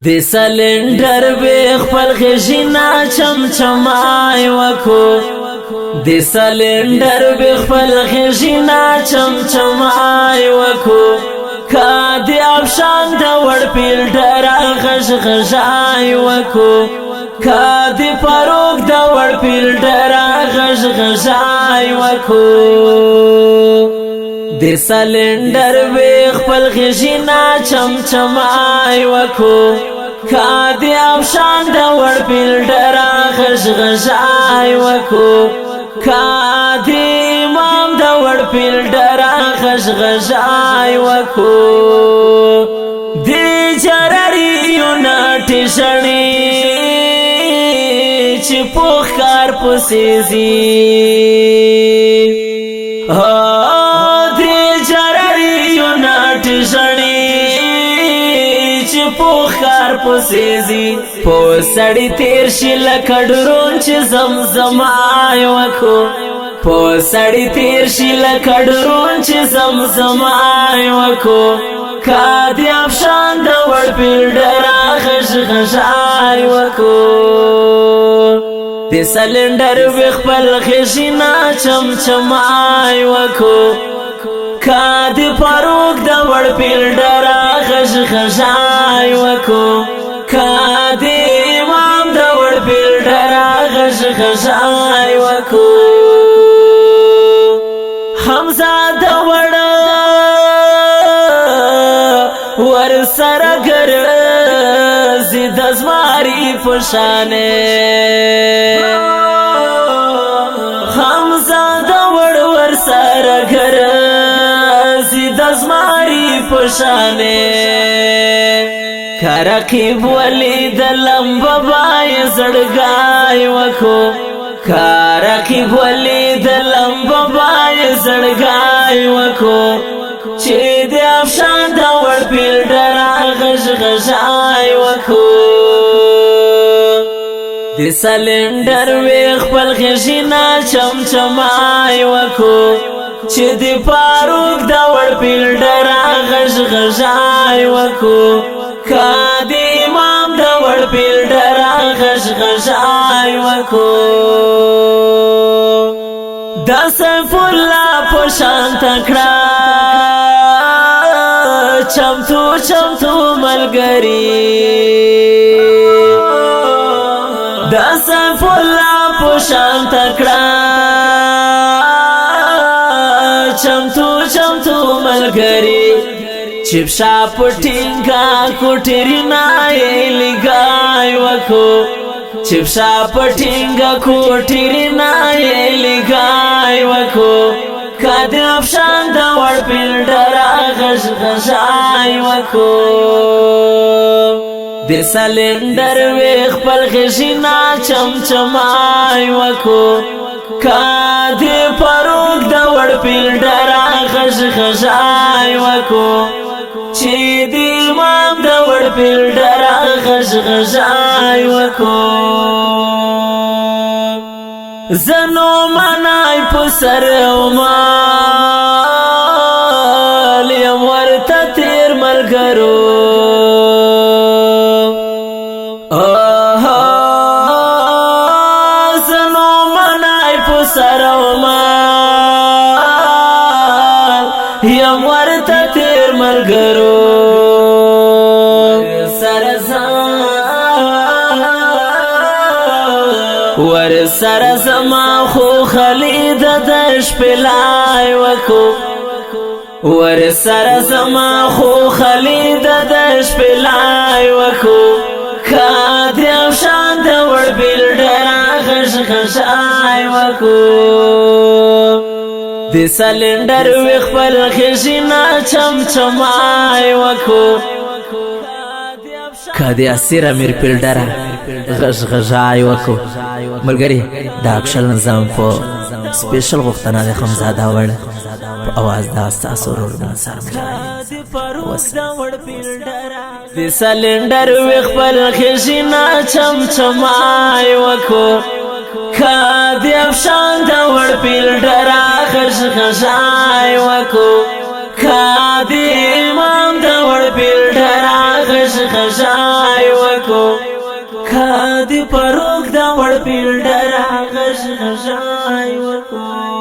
د سلندر به خپل خشینا چمچمای وکو د سلندر به خپل خشینا چمچمای وکو کادی افشان د ور پیلډر غش غشای وکو کادی فاروق د ور پیلډر غش غشای وکو د سلندر به خپل خشینا چمچمای وکو کادی افشان د ور پیلډر غش غشای وکو کادی امام د ور پیلډر غش غشای وکو دی چرری یونټ شړی چې پوخ کار پسیزی پوخار پسیزی پو سڑی تیر شی لکڑرون چی زمزمائی وکو پو سڑی تیر شی لکڑرون چی زمزمائی وکو کادی افشان دا ور پیلڈر غش غشائی وکو دی سلندر بخپل خشینا چمچمائی وکو کادی فاروق دا ور پیلډر غش غشای وکو کادی امام دا ور پیلډر غش غشای وکو حمزه دا ور سرګر زید ازماری پشانه حمزه دا ور سرګر دزماری پشانے کارقیب ولی دلم بابای زڑگای وکو کارقیب ولی دلم بابای زڑگای وکو چی دی افشان دا ور پیلډر غش غشای وکو دی سلندر وی خپل خشینا چمچمای وکو چې دی فاروق دا ور پیلډر غش غشای وکو کادی امام دا ور پیلډر غش غشای وکو دا سیف الله پشان تکړه چمتو چمتو ملګری دا سیف الله پشان تکړه چمتو چمتو ملګری چپشا پټینګا کوټری نای لګای وکو چپشا پټینګا کوټری نای لګای وکو کادی افشان دا ور پیلډر غش غشای وکو د سلندر وی خپل خشینا چمچمای وکو کادی فاروق دا ور پیلډر غش غشای وکو چی دی امام دا ور پیلډر غش غشای وکو زنو منای پسر اومال یم ورته تیر ملګرو یم ورته تیر ملګرو ور سره زما خو خلید دش پلای وکو ور سره زما خو خلید دش پلای وکو کادی افشان د ور پیلډر غش غشای وکو د سلندر وی خپل خشینا چمچمای وکو کادی اسیر امیر پیلډر غش غشای وکو ملګری دا اکشل نظام په سپیشل غوښتنه د خمزاده وړ په आवाज دا تاسو ورور منصر د سلندر وی خپل خشینا چمچمای وکو کادی افشان دا ور پیلډر غش غشای وکو کادی امام دا ور پیلډر غش غشای غشای وکو کادی پروک دا وړ پیلډر غشای وکو